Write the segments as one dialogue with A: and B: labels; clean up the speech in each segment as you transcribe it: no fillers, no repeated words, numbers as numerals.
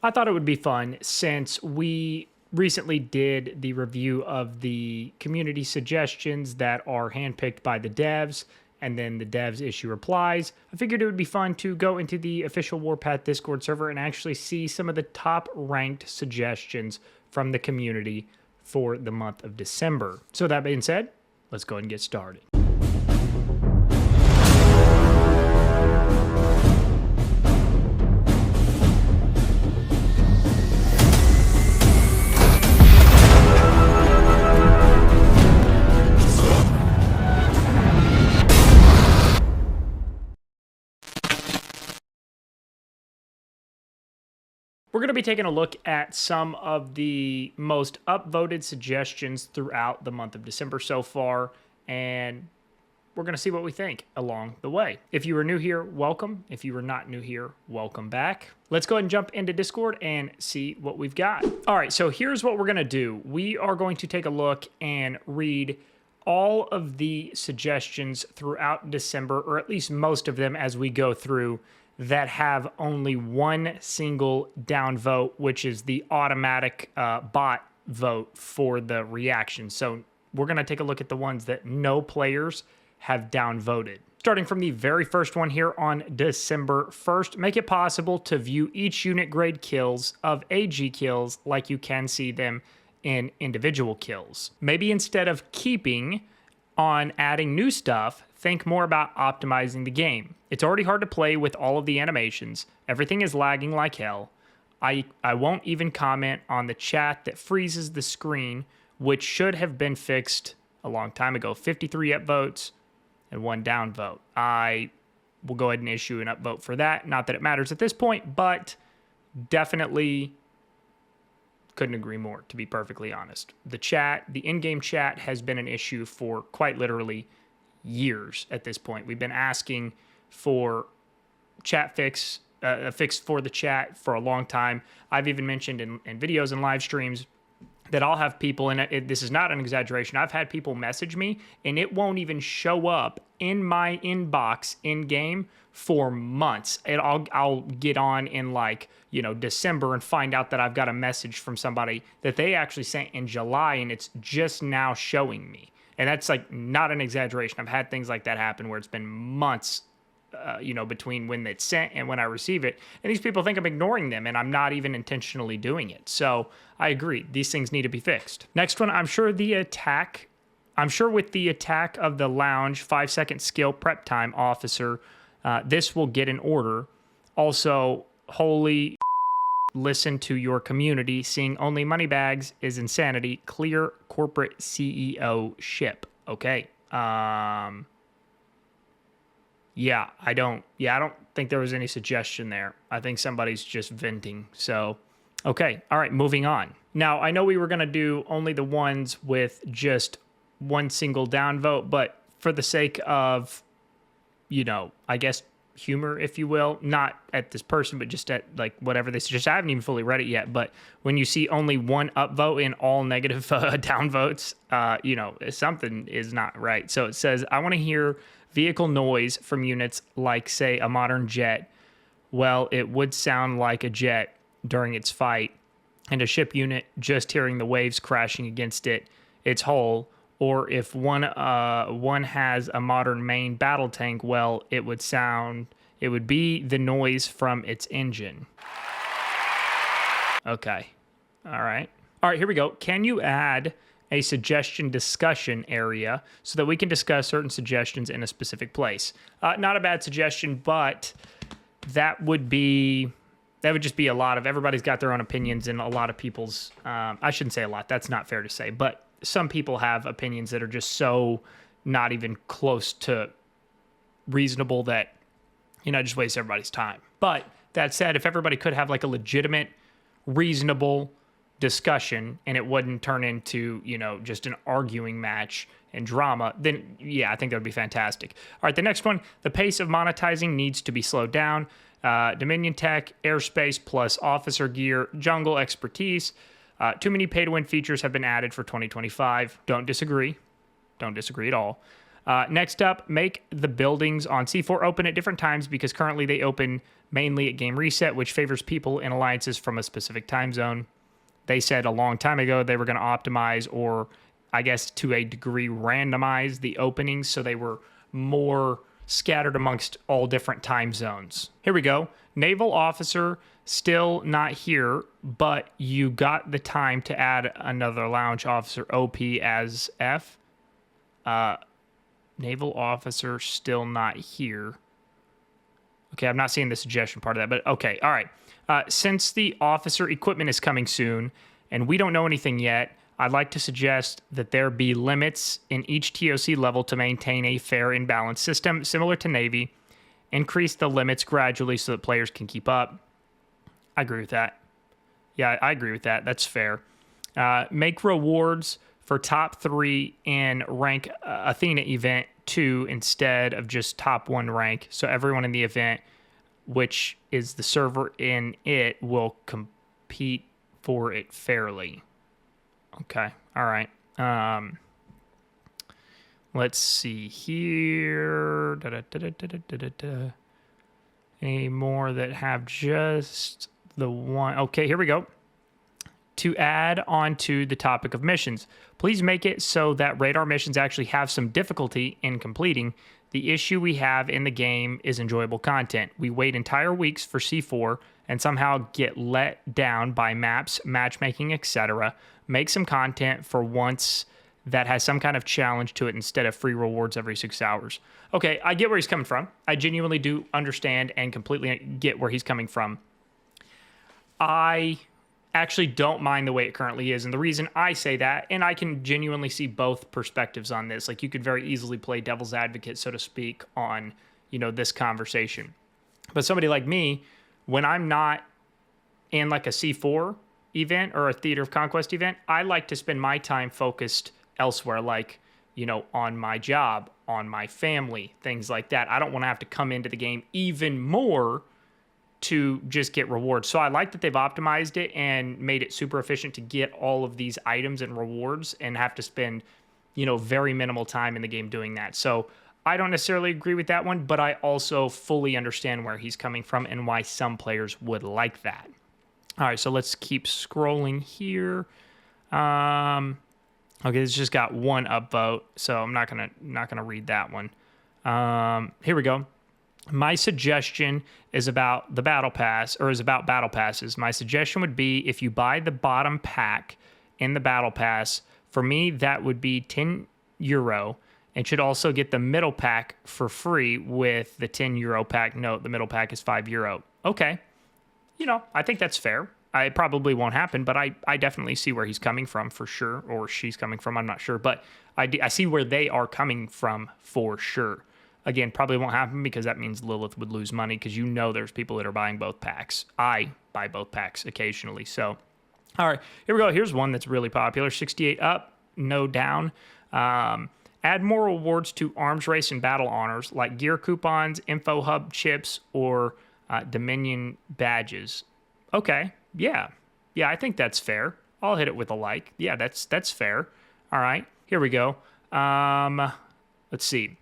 A: I thought it would be fun since we recently did the review of the community suggestions that are handpicked by the devs, and then the devs issue replies. I figured it would be fun to go into the official Warpath Discord server and actually see some of the top ranked suggestions from the community for the month of December. So that being said, let's go ahead and get started. We're going to be taking a look at some of the most upvoted suggestions throughout the month of December so far, and we're going to see what we think along the way. If you are new here, welcome. If you are not new here, welcome back. Let's go ahead and jump into Discord and see what we've got. All right, so here's what we're going to do. We are going to take a look and read all of the suggestions throughout December, or at least most of them as we go through, that have only one single downvote, which is the automatic bot vote for the reaction. So we're going to take a look at the ones that no players have downvoted. Starting from the very first one here on December 1st, make it possible to view each unit grade kills of AG kills like you can see them in individual kills. Maybe instead of keeping on adding new stuff, think more about optimizing the game. It's already hard to play with all of the animations. Everything is lagging like hell. I won't even comment on the chat that freezes the screen, which should have been fixed a long time ago. 53 upvotes and 1 downvote. I will go ahead and issue an upvote for that. Not that it matters at this point, but definitely couldn't agree more, to be perfectly honest. The chat, the in-game chat, has been an issue for quite literally years at this point. We've been asking for chat fix, a fix for the chat for a long time. I've even mentioned in videos and live streams that I'll have people, and this is not an exaggeration, I've had people message me and it won't even show up in my inbox in-game for months. And I'll get on in like, December and find out that I've got a message from somebody that they actually sent in July and it's just now showing me. And that's like not an exaggeration. I've had things like that happen where it's been months, between when it's sent and when I receive it. And these people think I'm ignoring them, and I'm not even intentionally doing it. So I agree. These things need to be fixed. Next one, I'm sure with the attack of the lounge 5-second skill prep time officer, this will get an order. Also, holy listen to your community. Seeing only money bags is insanity. Clear corporate CEO ship. Okay. Yeah, I don't think there was any suggestion there. I think somebody's just venting. So, okay. All right, moving on. Now, I know we were going to do only the ones with just one single downvote, but for the sake of, I guess humor, if you will, not at this person, but just at like whatever they suggest. I haven't even fully read it yet, but when you see only one upvote in all negative downvotes, something is not right. So it says, I want to hear vehicle noise from units like, say, a modern jet. Well, it would sound like a jet during its fight, and a ship unit just hearing the waves crashing against its hull. Or if one has a modern main battle tank, well, it would be the noise from its engine. Okay. All right, here we go. Can you add a suggestion discussion area so that we can discuss certain suggestions in a specific place? Not a bad suggestion, but that would just be a lot of, everybody's got their own opinions, and a lot of people's, I shouldn't say a lot, that's not fair to say, but some people have opinions that are just so not even close to reasonable that, just waste everybody's time. But that said, if everybody could have like a legitimate, reasonable discussion and it wouldn't turn into, just an arguing match and drama, then yeah, I think that would be fantastic. All right, the next one, the pace of monetizing needs to be slowed down. Dominion tech, airspace plus officer gear, jungle expertise. Too many pay-to-win features have been added for 2025. Don't disagree. Don't disagree at all. Next up, make the buildings on C4 open at different times because currently they open mainly at game reset, which favors people in alliances from a specific time zone. They said a long time ago they were going to optimize, or I guess to a degree randomize the openings so they were more scattered amongst all different time zones. Here we go. Naval officer still not here, but you got the time to add another lounge officer OP as F. Naval officer still not here. Okay, I'm not seeing the suggestion part of that, but okay, all right. Since the officer equipment is coming soon, and we don't know anything yet, I'd like to suggest that there be limits in each TOC level to maintain a fair and balanced system, similar to Navy. Increase the limits gradually so that players can keep up. I agree with that. Yeah, I agree with that. That's fair. Make rewards for top 3 in rank Athena event 2 instead of just top 1 rank. So everyone in the event, which is the server in it, will compete for it fairly. Okay. All right. Let's see here. Any more that have just the one? Okay, here we go. To add on to the topic of missions, please make it so that radar missions actually have some difficulty in completing. The issue we have in the game is enjoyable content. We wait entire weeks for C4 and somehow get let down by maps, matchmaking, etc. Make some content for once that has some kind of challenge to it instead of free rewards every 6 hours. Okay, I get where he's coming from. I genuinely do understand and completely get where he's coming from. I actually don't mind the way it currently is. And the reason I say that, and I can genuinely see both perspectives on this, like you could very easily play devil's advocate, so to speak, on, this conversation. But somebody like me, when I'm not in like a C4 event or a Theater of Conquest event, I like to spend my time focused elsewhere, like, on my job, on my family, things like that. I don't want to have to come into the game even more to just get rewards. So I like that they've optimized it and made it super efficient to get all of these items and rewards and have to spend, very minimal time in the game doing that. So I don't necessarily agree with that one, but I also fully understand where he's coming from and why some players would like that. All right, so let's keep scrolling here. Okay, it's just got one upvote, so I'm not gonna read that one. Here we go. My suggestion is about the battle pass, or is about battle passes. My suggestion would be if you buy the bottom pack in the battle pass, for me that would be €10, and should also get the middle pack for free with the €10 pack. Note the middle pack is €5. Okay, I think that's fair. It probably won't happen, but I definitely see where he's coming from for sure, or she's coming from, I'm not sure, but I see where they are coming from for sure. Again, probably won't happen because that means Lilith would lose money because there's people that are buying both packs. I buy both packs occasionally. So, all right, here we go. Here's one that's really popular. 68 up, no down. Add more rewards to arms race and battle honors like gear coupons, info hub chips, or Dominion badges. Okay, yeah, I think that's fair. I'll hit it with a like. Yeah, that's fair. All right, here we go. Let's see.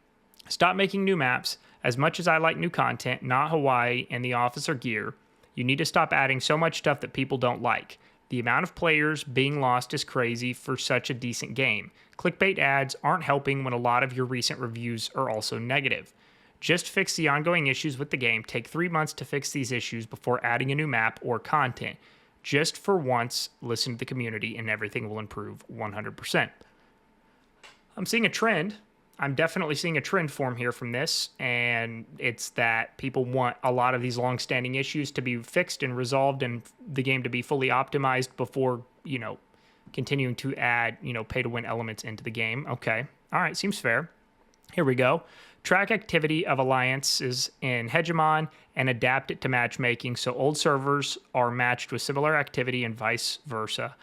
A: Stop making new maps. As much as I like new content, not Hawaii and the officer gear, you need to stop adding so much stuff that people don't like. The amount of players being lost is crazy for such a decent game. Clickbait ads aren't helping when a lot of your recent reviews are also negative. Just fix the ongoing issues with the game. Take 3 months to fix these issues before adding a new map or content. Just for once, listen to the community and everything will improve 100%. I'm seeing a trend. I'm definitely seeing a trend form here from this, and it's that people want a lot of these long-standing issues to be fixed and resolved and the game to be fully optimized before, continuing to add, pay-to-win elements into the game. Okay. All right. Seems fair. Here we go. Track activity of alliances in Hegemon and adapt it to matchmaking so old servers are matched with similar activity and vice versa.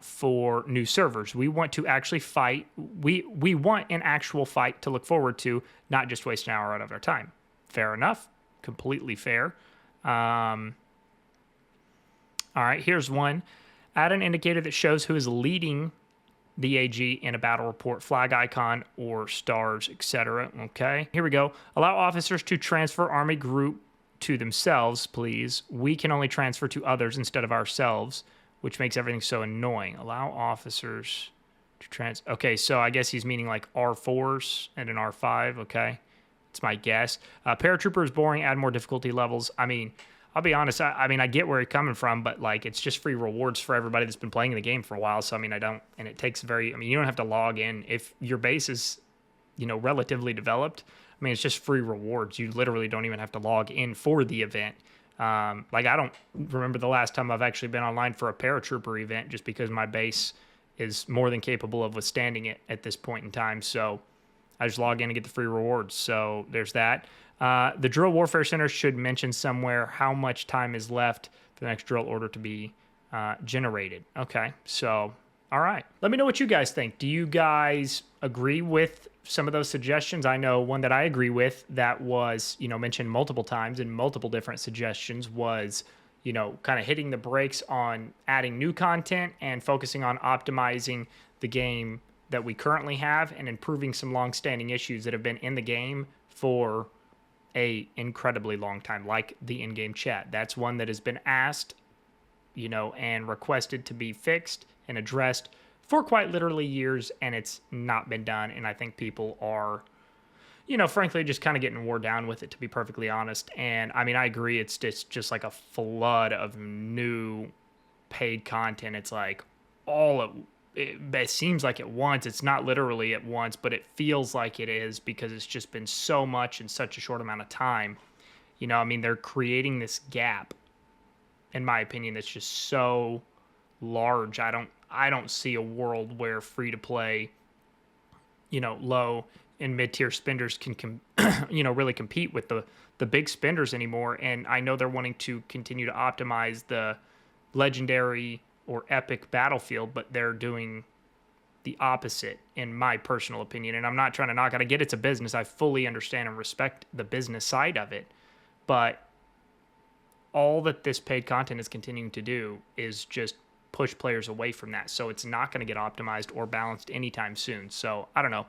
A: For new servers, we want to actually fight. We want an actual fight to look forward to, not just waste an hour out of our time. Fair enough. Completely fair. All right, here's one. Add an indicator that shows who is leading the AG in a battle report, flag icon, or stars, etc. Okay, here we go. Allow officers to transfer army group to themselves, please. We can only transfer to others instead of ourselves, which makes everything so annoying. Allow officers to okay, so I guess he's meaning like R4s and an R5, okay? It's my guess. Paratrooper is boring, add more difficulty levels. I mean, I'll be honest, I mean, I get where you're coming from, but like, it's just free rewards for everybody that's been playing the game for a while. So, I mean, and it takes I mean, you don't have to log in. If your base is, relatively developed, I mean, it's just free rewards. You literally don't even have to log in for the event. Like, I don't remember the last time I've actually been online for a paratrooper event just because my base is more than capable of withstanding it at this point in time. So I just log in and get the free rewards. So there's that. The Drill Warfare Center should mention somewhere how much time is left for the next drill order to be generated. Okay, so, all right. Let me know what you guys think. Do you guys agree with some of those suggestions? I know one that I agree with that was, mentioned multiple times in multiple different suggestions was, kind of hitting the brakes on adding new content and focusing on optimizing the game that we currently have and improving some long-standing issues that have been in the game for a incredibly long time, like the in-game chat. That's one that has been asked, and requested to be fixed and addressed for quite literally years, and it's not been done. And I think people are, frankly, just kind of getting wore down with it, to be perfectly honest. And I mean, I agree. It's just like a flood of new paid content. It's like it seems like at once. It's not literally at once, but it feels like it is because it's just been so much in such a short amount of time. I mean, they're creating this gap, in my opinion, that's just so large. I don't see a world where free to play, low and mid-tier spenders can really compete with the big spenders anymore. And I know they're wanting to continue to optimize the legendary or epic battlefield, but they're doing the opposite, in my personal opinion. And I'm not trying to knock it. I get it's a business. I fully understand and respect the business side of it. But all that this paid content is continuing to do is just push players away from that. So it's not going to get optimized or balanced anytime soon. So I don't know.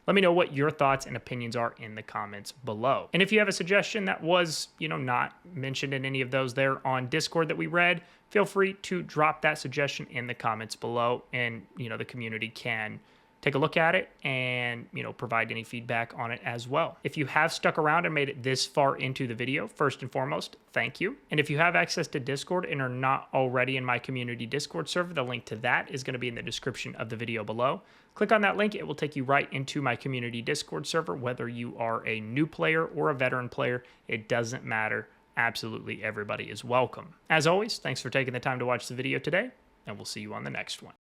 A: Let me know what your thoughts and opinions are in the comments below. And if you have a suggestion that was, not mentioned in any of those there on Discord that we read, feel free to drop that suggestion in the comments below, and, the community can take a look at it and, provide any feedback on it as well. If you have stuck around and made it this far into the video, first and foremost, thank you. And if you have access to Discord and are not already in my community Discord server, the link to that is going to be in the description of the video below. Click on that link. It will take you right into my community Discord server. Whether you are a new player or a veteran player, it doesn't matter. Absolutely everybody is welcome. As always, thanks for taking the time to watch the video today, and we'll see you on the next one.